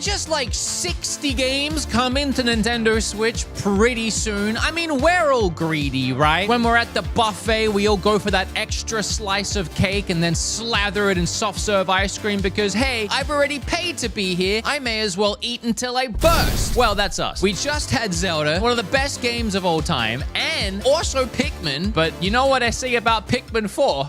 just like 60 games coming to Nintendo Switch pretty soon. I mean, we're all greedy, right? When we're at the buffet, we all go for that extra slice of cake and then slather it in soft serve ice cream because, hey, I've already paid to be here. I may as well eat until I burst. Well, that's us. We just had Zelda, one of the best games of all time, and also Pikmin. But you know what I say about Pikmin 4?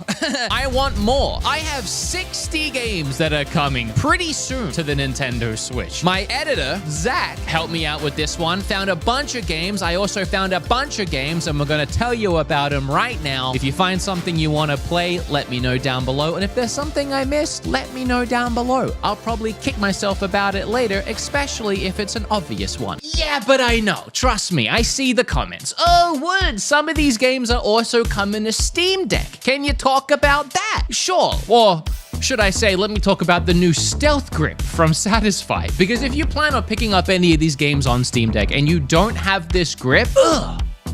I want more. I have 60 games that are coming pretty soon to the Nintendo Switch. My editor, Zach, helped me out with this one, found a bunch of games. I also found a bunch of games, and we're going to tell you about them right now. If you find something you want to play, let me know down below. And if there's something I missed, let me know down below. I'll probably kick myself about it later, especially if it's an obvious one. Yeah, but I know. Trust me, I see the comments. Oh, Wood, some of these games are also coming to Steam Deck. Can you talk about that? Sure. Or should I say, let me talk about the new Stealth Grip from Satisfy. Because if you plan on picking up any of these games on Steam Deck and you don't have this grip,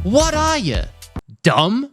what are you? Dumb?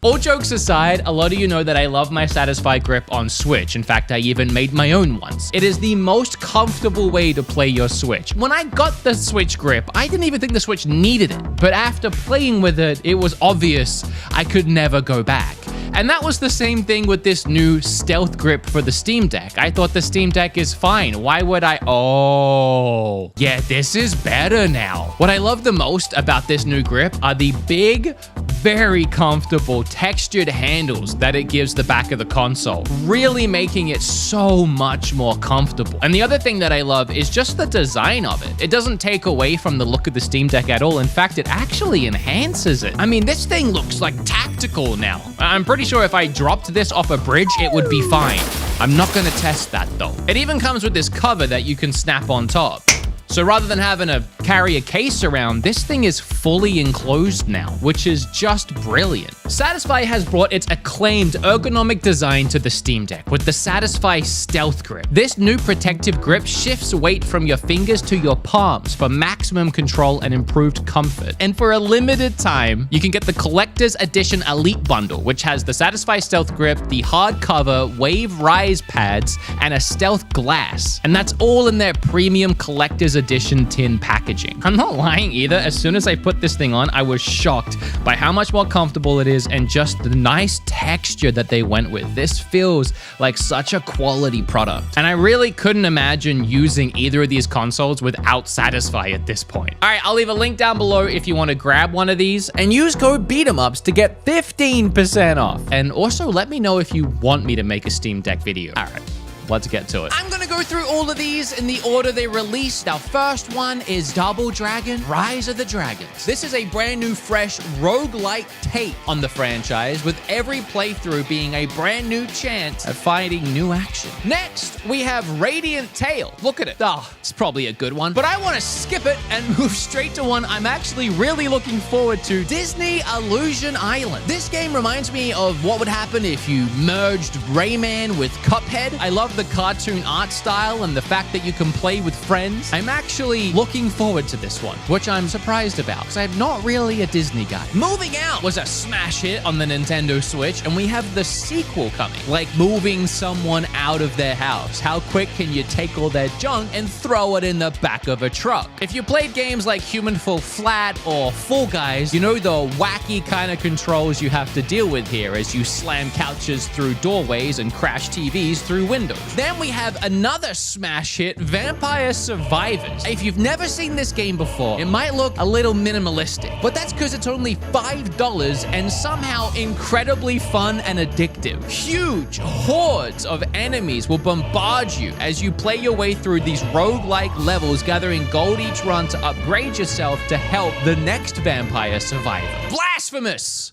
All jokes aside, a lot of you know that I love my Satisfy grip on Switch. In fact, I even made my own once. It is the most comfortable way to play your Switch. When I got the Switch grip, I didn't even think the Switch needed it. But after playing with it, it was obvious I could never go back. And that was the same thing with this new Stealth Grip for the Steam Deck. I thought the Steam Deck is fine. Why would I? Oh, yeah, this is better now. What I love the most about this new grip are the big, very comfortable textured handles that it gives the back of the console, really making it so much more comfortable. And the other thing that I love is just the design of it. It doesn't take away from the look of the Steam Deck at all. In fact, it actually enhances it. I mean, this thing looks like tactical now. I'm pretty sure if I dropped this off a bridge, it would be fine. I'm not gonna test that though. It even comes with this cover that you can snap on top. So rather than having to carry a case around, this thing is fully enclosed now, which is just brilliant. Satisfy has brought its acclaimed ergonomic design to the Steam Deck with the Satisfy Stealth Grip. This new protective grip shifts weight from your fingers to your palms for maximum control and improved comfort. And for a limited time, you can get the Collector's Edition Elite Bundle, which has the Satisfy Stealth Grip, the hardcover Wave Rise pads, and a stealth glass. And that's all in their premium Collector's Edition tin packaging. I'm not lying either. As soon as I put this thing on, I was shocked by how much more comfortable it is and just the nice texture that they went with. This feels like such a quality product. And I really couldn't imagine using either of these consoles without Satisfy at this point. All right, I'll leave a link down below if you want to grab one of these and use code BEATEMUPS to get 15% off. And also let me know if you want me to make a Steam Deck video. All right. Let's get to it. I'm gonna go through all of these in the order they released. Our first one is Double Dragon Rise of the Dragons. This is a brand new, fresh roguelike take on the franchise, with every playthrough being a brand new chance at finding new action. Next, we have Radiant Tale. Look at it. It's probably a good one, but I want to skip it and move straight to one I'm actually really looking forward to, Disney Illusion Island. This game reminds me of what would happen if you merged Rayman with Cuphead. I love the cartoon art style and the fact that you can play with friends. I'm actually looking forward to this one, which I'm surprised about because I'm not really a Disney guy. Moving Out was a smash hit on the Nintendo Switch, and we have the sequel coming, like moving someone out of their house. How quick can you take all their junk and throw it in the back of a truck? If you played games like Human Fall Flat or Fall Guys, you know the wacky kind of controls you have to deal with here as you slam couches through doorways and crash TVs through windows. Then we have another smash hit, Vampire Survivors. If you've never seen this game before, it might look a little minimalistic, but that's because it's only $5 and somehow incredibly fun and addictive. Huge hordes of enemies will bombard you as you play your way through these roguelike levels, gathering gold each run to upgrade yourself to help the next vampire survivor. Blasphemous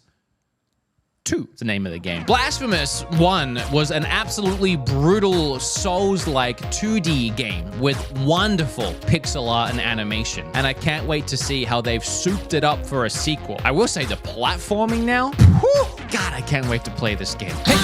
2 is the name of the game. Blasphemous 1 was an absolutely brutal Souls-like 2D game with wonderful pixel art and animation, and I can't wait to see how they've souped it up for a sequel. I will say the platforming now, whew, God, I can't wait to play this game. Hey.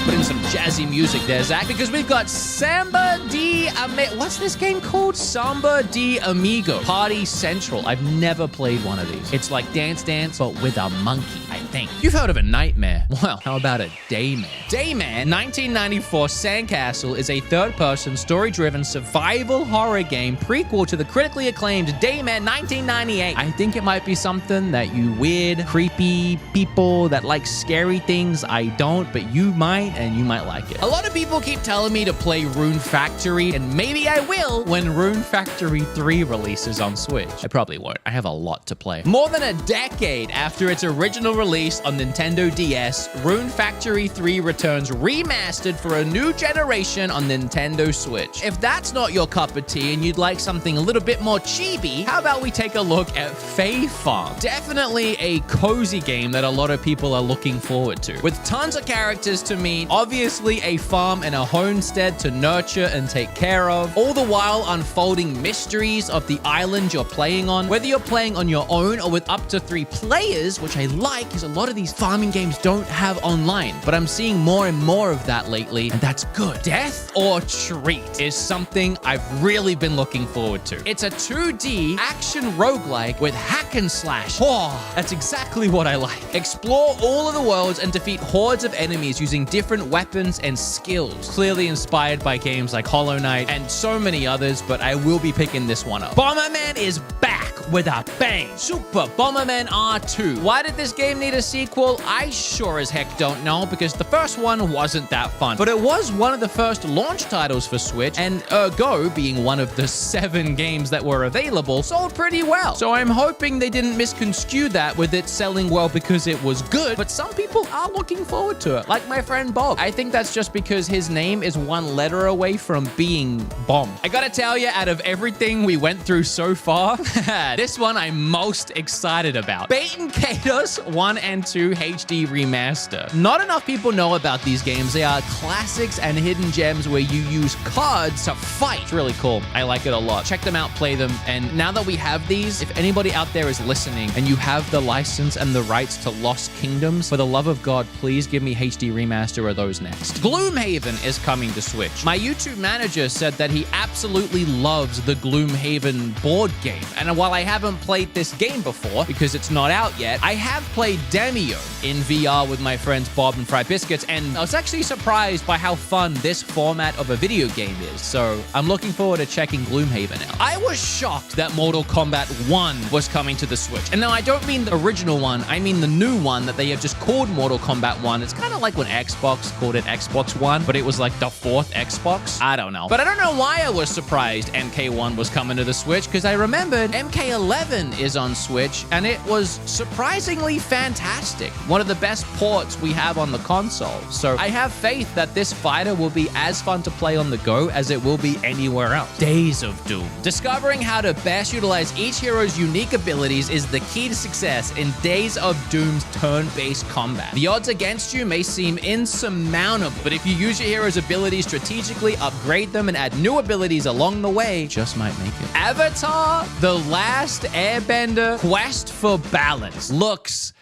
Put in some jazzy music there, Zach, because we've got Samba de Amigo. What's this game called? Samba de Amigo. Party Central. I've never played one of these. It's like Dance Dance, but with a monkey. I think. You've heard of a nightmare. Well, how about a Dayman? Dayman, 1994 Sandcastle, is a third-person, story-driven survival horror game prequel to the critically acclaimed Dayman 1998. I think it might be something that you weird, creepy people that like scary things, I don't, but you might, and you might like it. A lot of people keep telling me to play Rune Factory, and maybe I will when Rune Factory 3 releases on Switch. I probably won't. I have a lot to play. More than a decade after its original release on Nintendo DS, Rune Factory 3 returns remastered for a new generation on Nintendo Switch. If that's not your cup of tea and you'd like something a little bit more chibi, how about we take a look at Fae Farm? Definitely a cozy game that a lot of people are looking forward to. With tons of characters to meet, obviously a farm and a homestead to nurture and take care of, all the while unfolding mysteries of the island you're playing on. Whether you're playing on your own or with up to 3 players, which I like because a lot of these farming games don't have online, but I'm seeing more and more of that lately, and that's good. Death or Treat is something I've really been looking forward to. It's a 2D action roguelike with hack and slash. Oh, that's exactly what I like. Explore all of the worlds and defeat hordes of enemies using different weapons and skills. Clearly inspired by games like Hollow Knight and so many others, but I will be picking this one up. Bomberman is back with a bang. Super Bomberman R2. Why did this game need a sequel? I sure as heck don't know, because the first one wasn't that fun. But it was one of the first launch titles for Switch, and ergo, being one of the 7 games that were available, sold pretty well. So I'm hoping they didn't misconstrue that with it selling well because it was good, but some people are looking forward to it, like my friend Bob. I think that's just because his name is 1 letter away from being Bomb. I gotta tell you, out of everything we went through so far, this one I'm most excited about. Baten Kaitos 1 and 2 HD Remaster. Not enough people know about these games. They are classics and hidden gems where you use cards to fight. It's really cool. I like it a lot. Check them out, play them, and now that we have these, if anybody out there is listening and you have the license and the rights to Lost Kingdoms, for the love of God, please give me HD Remaster of those next. Gloomhaven is coming to Switch. My YouTube manager said that he absolutely loves the Gloomhaven board game, and while I haven't played this game before because it's not out yet, I have played Demio in VR with my friends Bob and Fry Biscuits, and I was actually surprised by how fun this format of a video game is, so I'm looking forward to checking Gloomhaven out. I was shocked that Mortal Kombat 1 was coming to the Switch, and now I don't mean the original one, I mean the new one that they have just called Mortal Kombat 1. It's kind of like when Xbox called it Xbox One, but it was like the 4th Xbox. I don't know. But I don't know why I was surprised MK1 was coming to the Switch, because I remembered MK11 is on Switch, and it was surprisingly fantastic. One of the best ports we have on the console. So I have faith that this fighter will be as fun to play on the go as it will be anywhere else. Days of Doom. Discovering how to best utilize each hero's unique abilities is the key to success in Days of Doom's turn-based combat. The odds against you may seem insurmountable, but if you use your hero's abilities strategically, upgrade them, and add new abilities along the way, just might make it. Avatar: The Last Airbender Quest for Balance looks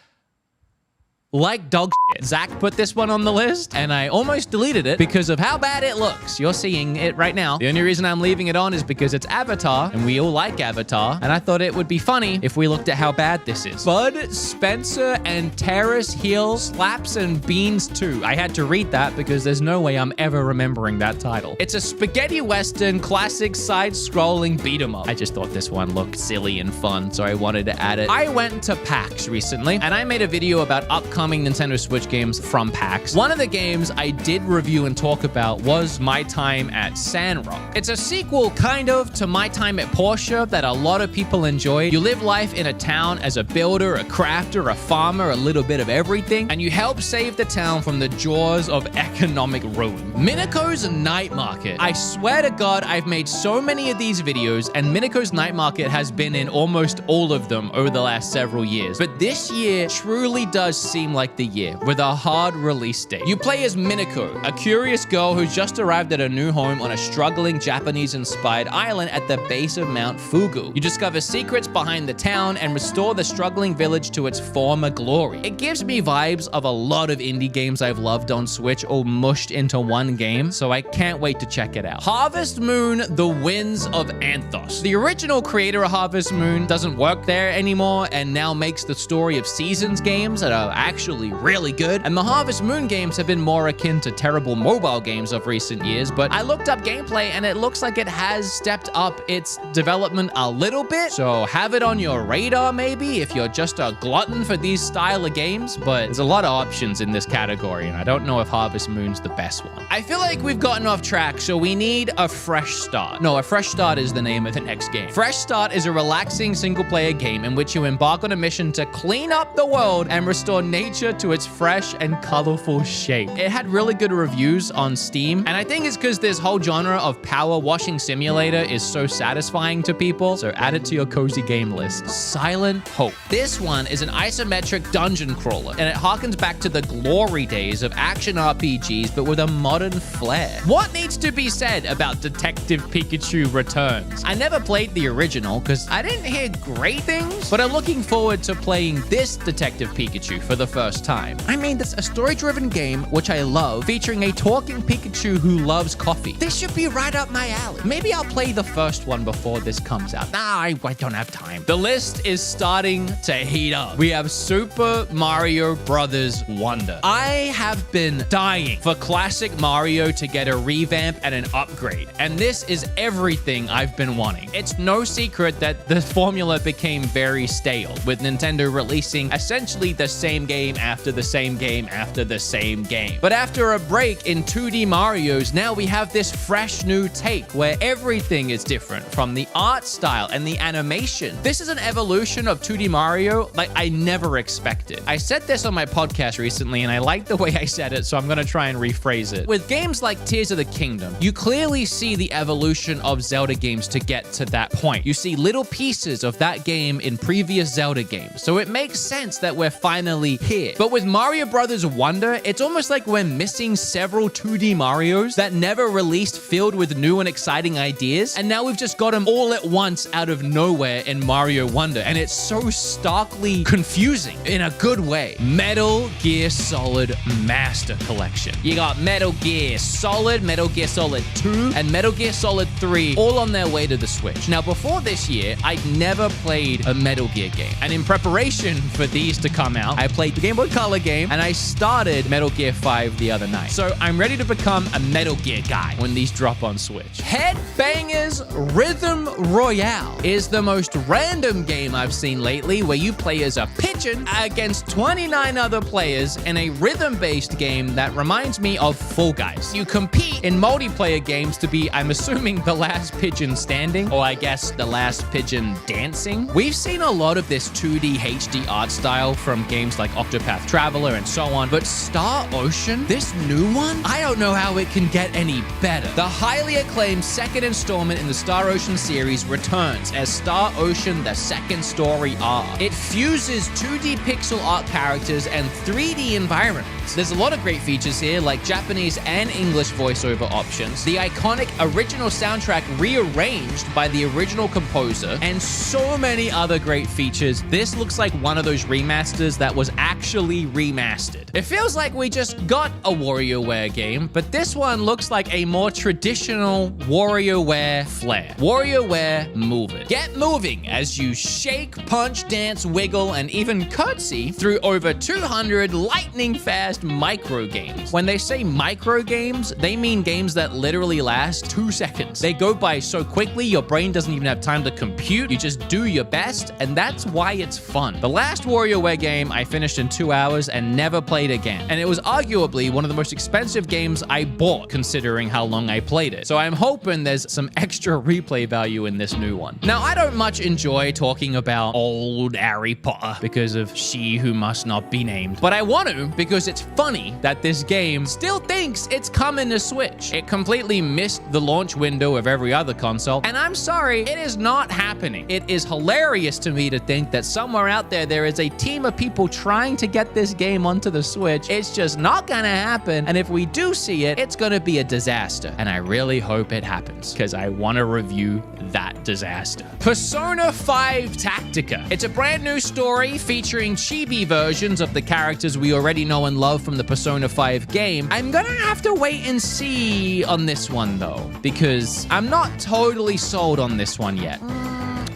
like dog shit. Zach put this one on the list, and I almost deleted it because of how bad it looks. You're seeing it right now. The only reason I'm leaving it on is because it's Avatar, and we all like Avatar, and I thought it would be funny if we looked at how bad this is. Bud Spencer and Terrace Hill Slaps and Beans 2. I had to read that because there's no way I'm ever remembering that title. It's a spaghetti western classic side-scrolling beat-em-up. I just thought this one looked silly and fun, so I wanted to add it. I went to PAX recently, and I made a video about upcoming Nintendo Switch games from PAX. One of the games I did review and talk about was My Time at Sandrock. It's a sequel, kind of, to My Time at Portia that a lot of people enjoyed. You live life in a town as a builder, a crafter, a farmer, a little bit of everything, and you help save the town from the jaws of economic ruin. Minako's Night Market. I swear to God, I've made so many of these videos, and Minako's Night Market has been in almost all of them over the last several years. But this year truly does seem like the year, with a hard release date. You play as Minako, a curious girl who's just arrived at a new home on a struggling Japanese-inspired island at the base of Mount Fugu. You discover secrets behind the town and restore the struggling village to its former glory. It gives me vibes of a lot of indie games I've loved on Switch all mushed into one game, so I can't wait to check it out. Harvest Moon: The Winds of Anthos. The original creator of Harvest Moon doesn't work there anymore and now makes the Story of Seasons games that are actually actually really good, and the Harvest Moon games have been more akin to terrible mobile games of recent years, but I looked up gameplay and it looks like it has stepped up its development a little bit, so have it on your radar maybe if you're just a glutton for these style of games, but there's a lot of options in this category, and I don't know if Harvest Moon's the best one. I feel like we've gotten off track, so we need a fresh start. No, a fresh start is the name of the next game. Fresh Start is a relaxing single-player game in which you embark on a mission to clean up the world and restore nature to its fresh and colorful shape. It had really good reviews on Steam, and I think it's because this whole genre of power washing simulator is so satisfying to people, so add it to your cozy game list. Silent Hope. This one is an isometric dungeon crawler, and it harkens back to the glory days of action RPGs, but with a modern flair. What needs to be said about Detective Pikachu Returns? I never played the original because I didn't hear great things, but I'm looking forward to playing this Detective Pikachu for the first time. I mean, it's a story-driven game, which I love, featuring a talking Pikachu who loves coffee. This should be right up my alley. Maybe I'll play the first one before this comes out. Nah, I don't have time. The list is starting to heat up. We have Super Mario Brothers Wonder. I have been dying for classic Mario to get a revamp and an upgrade, and this is everything I've been wanting. It's no secret that the formula became very stale, with Nintendo releasing essentially the same game after the same game after the same game. But after a break in 2D Marios, now we have this fresh new take where everything is different, from the art style and the animation. This is an evolution of 2D Mario like I never expected. I said this on my podcast recently, and I like the way I said it, so I'm gonna try and rephrase it. With games like Tears of the Kingdom, you clearly see the evolution of Zelda games to get to that point. You see little pieces of that game in previous Zelda games, so it makes sense that we're finally here. But with Mario Brothers Wonder, it's almost like we're missing several 2D Marios that never released, filled with new and exciting ideas, and now we've just got them all at once out of nowhere in Mario Wonder, and it's so starkly confusing in a good way. Metal Gear Solid Master Collection. You got Metal Gear Solid, Metal Gear Solid 2, and Metal Gear Solid 3 all on their way to the Switch. Now, before this year, I'd never played a Metal Gear game, and in preparation for these to come out, I played the Game Boy Color game, and I started Metal Gear 5 the other night. So I'm ready to become a Metal Gear guy when these drop on Switch. Headbangers Rhythm Royale is the most random game I've seen lately, where you play as a pigeon against 29 other players in a rhythm-based game that reminds me of Fall Guys. You compete in multiplayer games to be, I'm assuming, the last pigeon standing, or I guess the last pigeon dancing. We've seen a lot of this 2D HD art style from games like Octopath Traveler and so on, but Star Ocean, this new one, I don't know how it can get any better. The highly acclaimed second installment in the Star Ocean series returns as Star Ocean: The Second Story R. It fuses 2D pixel art characters and 3D environments. There's a lot of great features here, like Japanese and English voiceover options, the iconic original soundtrack rearranged by the original composer, and so many other great features. This looks like one of those remasters that was actually remastered. It feels like we just got a WarioWare game, but this one looks like a more traditional WarioWare flair. WarioWare Move It. Get moving as you shake, punch, dance, wiggle, and even curtsy through over 200 lightning-fast micro games. When they say micro games, they mean games that literally last 2 seconds. They go by so quickly, your brain doesn't even have time to compute. You just do your best, and that's why it's fun. The last WarioWare game I finished in 2 hours and never played again, and it was arguably one of the most expensive games I bought, considering how long I played it. So I'm hoping there's some extra replay value in this new one. Now, I don't much enjoy talking about old Harry Potter because of She Who Must Not Be Named, but I want to because it's funny that this game still thinks it's coming to Switch. It completely missed the launch window of every other console, and I'm sorry, it is not happening. It is hilarious to me to think that somewhere out there is a team of people trying to get this game onto the Switch. It's just not gonna happen, and if we do see it, it's gonna be a disaster, and I really hope it happens because I want to review that disaster. Persona 5 Tactica. It's a brand new story featuring chibi versions of the characters we already know and love from the Persona 5 game. I'm gonna have to wait and see on this one though, because I'm not totally sold on this one yet.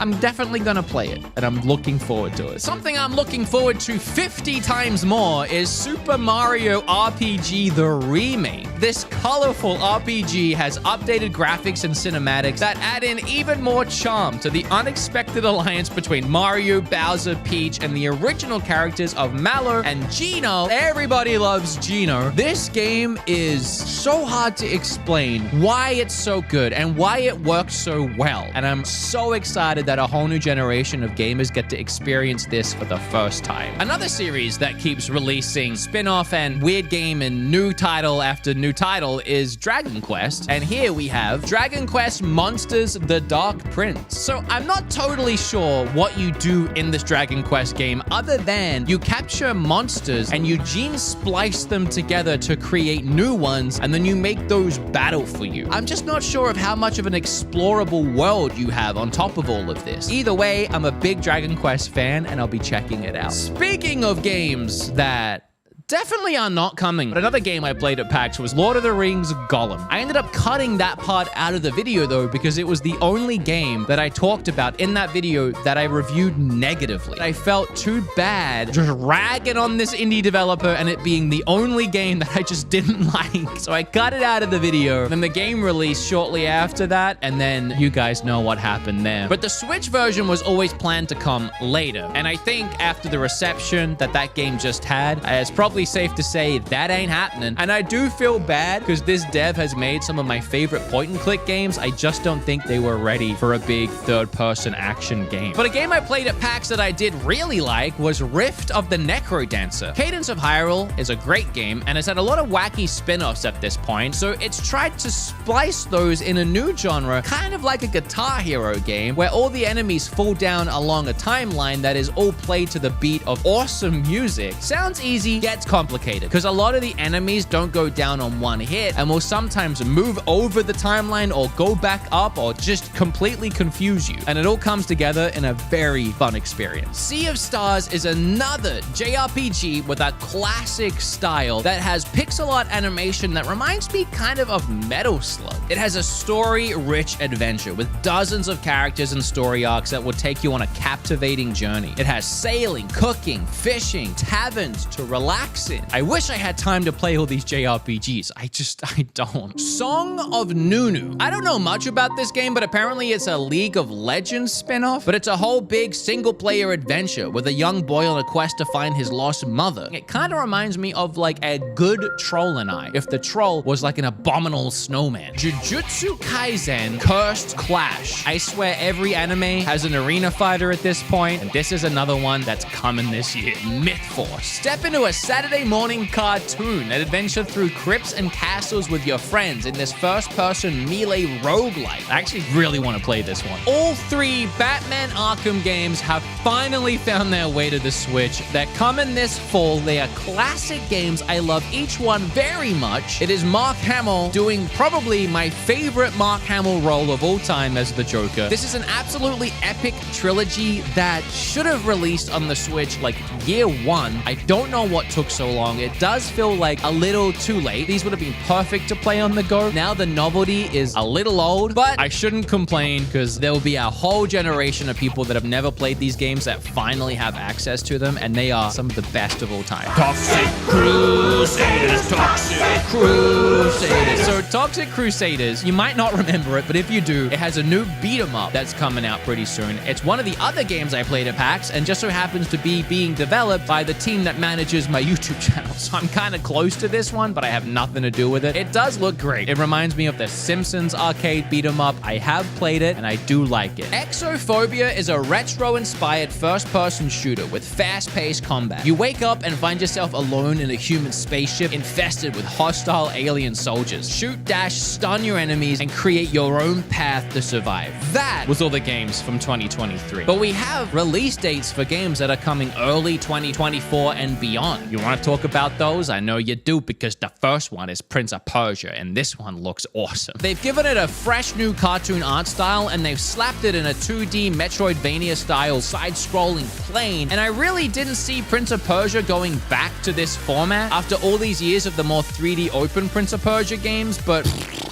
I'm definitely gonna play it, and I'm looking forward to it. Something I'm looking forward to 50 times more is Super Mario RPG The Remake. This colorful RPG has updated graphics and cinematics that add in even more charm to the unexpected alliance between Mario, Bowser, Peach, and the original characters of Mallow and Geno. Everybody loves Geno. This game is so hard to explain why it's so good and why it works so well. And I'm so excited that a whole new generation of gamers get to experience this for the first time. Another series that keeps releasing spin-off and weird game and new title after new title is Dragon Quest. And here we have Dragon Quest Monsters: The Dark Prince. So I'm not totally sure what you do in this Dragon Quest game other than you capture monsters and you gene splice them together to create new ones, and then you make those battle for you. I'm just not sure of how much of an explorable world you have on top of all of this. Either way, I'm a big Dragon Quest fan and I'll be checking it out. Speaking of games that definitely are not coming, but another game I played at PAX was Lord of the Rings Gollum. I ended up cutting that part out of the video though, because it was the only game that I talked about in that video that I reviewed negatively. I felt too bad just ragging on this indie developer and it being the only game that I just didn't like. So I cut it out of the video. Then the game released shortly after that, and then you guys know what happened there. But the Switch version was always planned to come later. And I think after the reception that game just had, it's probably safe to say that ain't happening. And I do feel bad because this dev has made some of my favorite point-and-click games. I just don't think they were ready for a big third-person action game. But a game I played at PAX that I did really like was Rift of the Necrodancer. Cadence of Hyrule is a great game and has had a lot of wacky spin-offs at this point, so it's tried to splice those in a new genre, kind of like a Guitar Hero game, where all the enemies fall down along a timeline that is all played to the beat of awesome music. Sounds easy, gets complicated, because a lot of the enemies don't go down on one hit and will sometimes move over the timeline or go back up or just completely confuse you. And it all comes together in a very fun experience. Sea of Stars is another JRPG with a classic style that has pixel art animation that reminds me kind of Metal Slug. It has a story-rich adventure with dozens of characters and story arcs that will take you on a captivating journey. It has sailing, cooking, fishing, taverns to relax in. I wish I had time to play all these JRPGs. I don't. Song of Nunu. I don't know much about this game, but apparently it's a League of Legends spin-off. But it's a whole big single-player adventure with a young boy on a quest to find his lost mother. It kind of reminds me of like a good Troll and I, if the troll was like an abominable snowman. Jujutsu Kaisen Cursed Clash. I swear every anime has an arena fighter at this point, and this is another one that's coming this year. Myth Force. Step into a Saturday morning cartoon, an adventure through crypts and castles with your friends in this first-person melee roguelike. I actually really want to play this one. All three Batman Arkham games have finally found their way to the Switch. They're coming this fall. They are classic games. I love each one very much. It is Mark Hamill doing probably my favorite Mark Hamill role of all time as the Joker. This is an absolutely epic trilogy that should have released on the Switch like year one. I don't know what took so long. It does feel like a little too late. These would have been perfect to play on the go. Now the novelty is a little old, but I shouldn't complain because there will be a whole generation of people that have never played these games that finally have access to them, and they are some of the best of all time. Toxic Crusaders, Toxic Crusaders. So Toxic Crusaders, you might not remember it, but if you do, it has a new beat 'em up that's coming out pretty soon. It's one of the other games I played at PAX and just so happens to be being developed by the team that manages my YouTube channel. So I'm kind of close to this one, but I have nothing to do with it. It does look great. It reminds me of the Simpsons arcade beat 'em up. I have played it and I do like it. Exophobia is a retro-inspired first-person shooter with fast-paced combat. You wake up and find yourself alone in a human spaceship infested with hostile alien soldiers. Shoot, dash, stun your enemies, and create your own path to survive. That was all the games from 2023. But we have release dates for games that are coming early 2024 and beyond. You want to talk about those? I know you do, because the first one is Prince of Persia, and this one looks awesome. They've given it a fresh new cartoon art style, and they've slapped it in a 2D Metroidvania-style side-scrolling plane, and I really didn't see Prince of Persia going back to this format after all these years of the more 3D open Prince of Persia games, but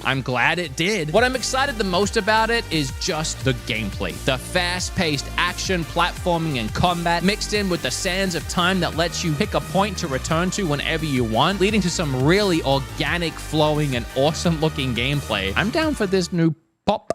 I'm glad it did. What I'm excited the most about it is just the gameplay. The fast-paced action, platforming, and combat mixed in with the sands of time that lets you pick a point to return to whenever you want, leading to some really organic, flowing, and awesome-looking gameplay. I'm down for this new pop.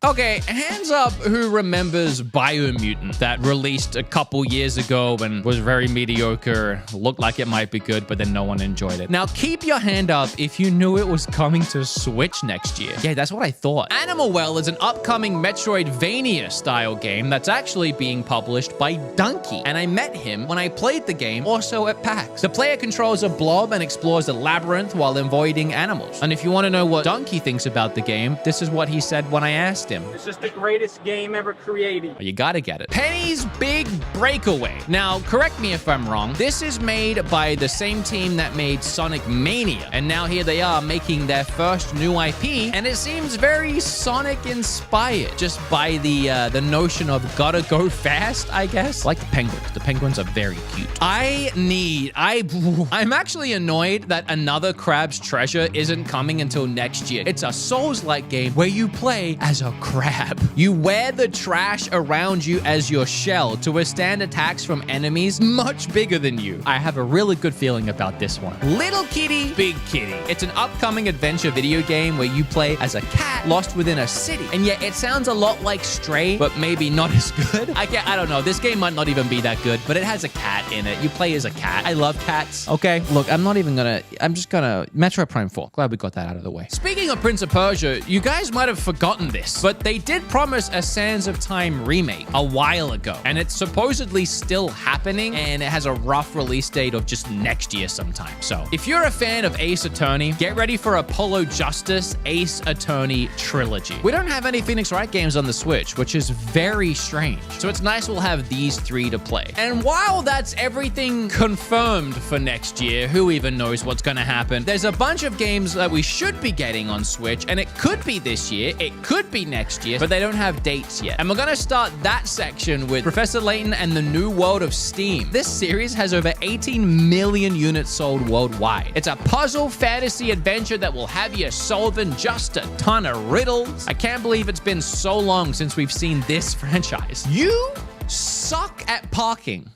Okay, hands up who remembers Biomutant that released a couple years ago and was very mediocre, looked like it might be good, but then no one enjoyed it. Now, keep your hand up if you knew it was coming to Switch next year. Yeah, that's what I thought. Animal Well is an upcoming Metroidvania-style game that's actually being published by Dunkey, and I met him when I played the game, also at PAX. The player controls a blob and explores a labyrinth while avoiding animals. And if you want to know what Dunkey thinks about the game, this is what he said when I asked him. It's just the greatest game ever created. You gotta get it. Penny's Big Breakaway. Now, correct me if I'm wrong. This is made by the same team that made Sonic Mania. And now here they are making their first new IP. And it seems very Sonic-inspired. Just by the notion of gotta go fast, I guess. Like the penguins. The penguins are very cute. I'm actually annoyed that Another Crab's Treasure isn't coming until next year. It's a Souls-like game where you play as a crab. You wear the trash around you as your shell to withstand attacks from enemies much bigger than you. I have a really good feeling about this one. Little Kitty, Big Kitty. It's an upcoming adventure video game where you play as a cat lost within a city. And yet it sounds a lot like Stray, but maybe not as good. I don't know. This game might not even be that good, but it has a cat in it. You play as a cat. I love cats. Okay, look, I'm just gonna Metroid Prime 4. Glad we got that out of the way. Speaking of Prince of Persia, you guys might have forgotten this, but they did promise a Sands of Time remake a while ago, and it's supposedly still happening, and it has a rough release date of just next year sometime. So if you're a fan of Ace Attorney, get ready for Apollo Justice Ace Attorney Trilogy. We don't have any Phoenix Wright games on the Switch, which is very strange. So it's nice we'll have these three to play. And while that's everything confirmed for next year, who even knows what's gonna happen, there's a bunch of games that we should be getting on Switch, and it could be this year, it could be next year, but they don't have dates yet. And we're gonna start that section with Professor Layton and the New World of Steam. This series has over 18 million units sold worldwide. It's a puzzle fantasy adventure that will have you solving just a ton of riddles. I can't believe it's been so long since we've seen this franchise. You suck at parking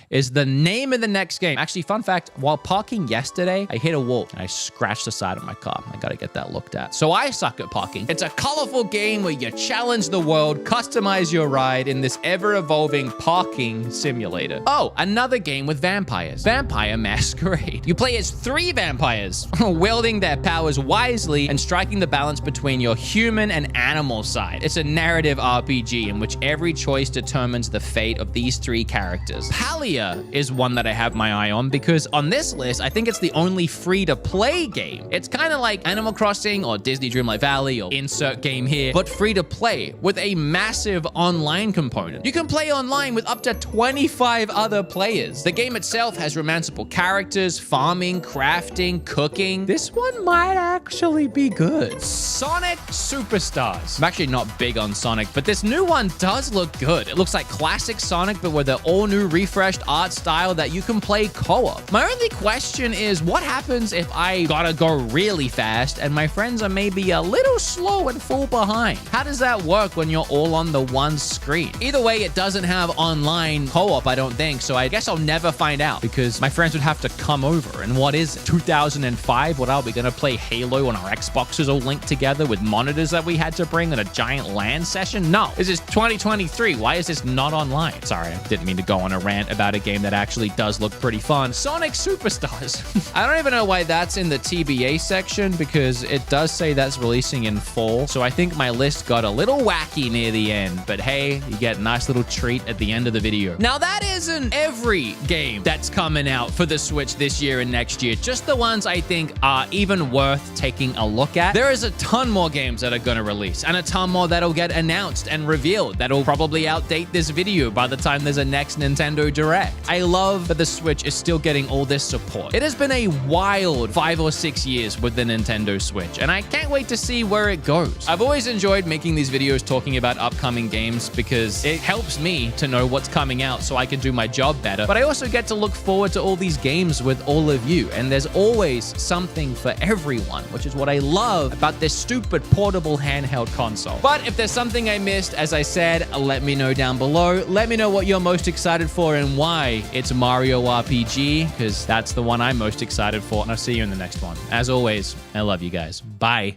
is the name of the next game. Actually, fun fact, while parking yesterday, I hit a wall and I scratched the side of my car. I gotta get that looked at. So I suck at parking. It's a colorful game where you challenge the world, customize your ride in this ever-evolving parking simulator. Oh, another game with vampires. Vampire Masquerade. You play as 3 vampires, wielding their powers wisely and striking the balance between your human and animal side. It's a narrative RPG in which every choice determines the fate of these 3 characters. Palia is one that I have my eye on because on this list, I think it's the only free-to-play game. It's kind of like Animal Crossing or Disney Dreamlight Valley or insert game here, but free-to-play with a massive online component. You can play online with up to 25 other players. The game itself has romanceable characters, farming, crafting, cooking. This one might actually be good. Sonic Superstars. I'm actually not big on Sonic, but this new one does look good. It looks like classic Sonic, but with an all-new refreshed art style that you can play co-op. My only question is, what happens if I gotta go really fast and my friends are maybe a little slow and fall behind? How does that work when you're all on the one screen? Either way, it doesn't have online co-op, I don't think, so I guess I'll never find out because my friends would have to come over. And what is it, 2005? What are we gonna play Halo on our Xboxes all linked together with monitors that we had to bring in a giant LAN session? No, this is 2023. Why is this not online? Sorry, I didn't mean to go on a rant about a game that actually does look pretty fun. Sonic Superstars. I don't even know why that's in the TBA section because it does say that's releasing in fall. So I think my list got a little wacky near the end, but hey, you get a nice little treat at the end of the video. Now that isn't every game that's coming out for the Switch this year and next year, just the ones I think are even worth taking a look at. There is a ton more games that are gonna release and a ton more that'll get announced and revealed that'll probably outdate this video by the time there's a next Nintendo Direct. Direct. I love that the Switch is still getting all this support. It has been a wild 5 or 6 years with the Nintendo Switch, and I can't wait to see where it goes. I've always enjoyed making these videos talking about upcoming games because it helps me to know what's coming out so I can do my job better, but I also get to look forward to all these games with all of you, and there's always something for everyone, which is what I love about this stupid portable handheld console. But if there's something I missed, as I said, let me know down below. Let me know what you're most excited for and why it's Mario RPG, because that's the one I'm most excited for, and I'll see you in the next one. As always, I love you guys. Bye.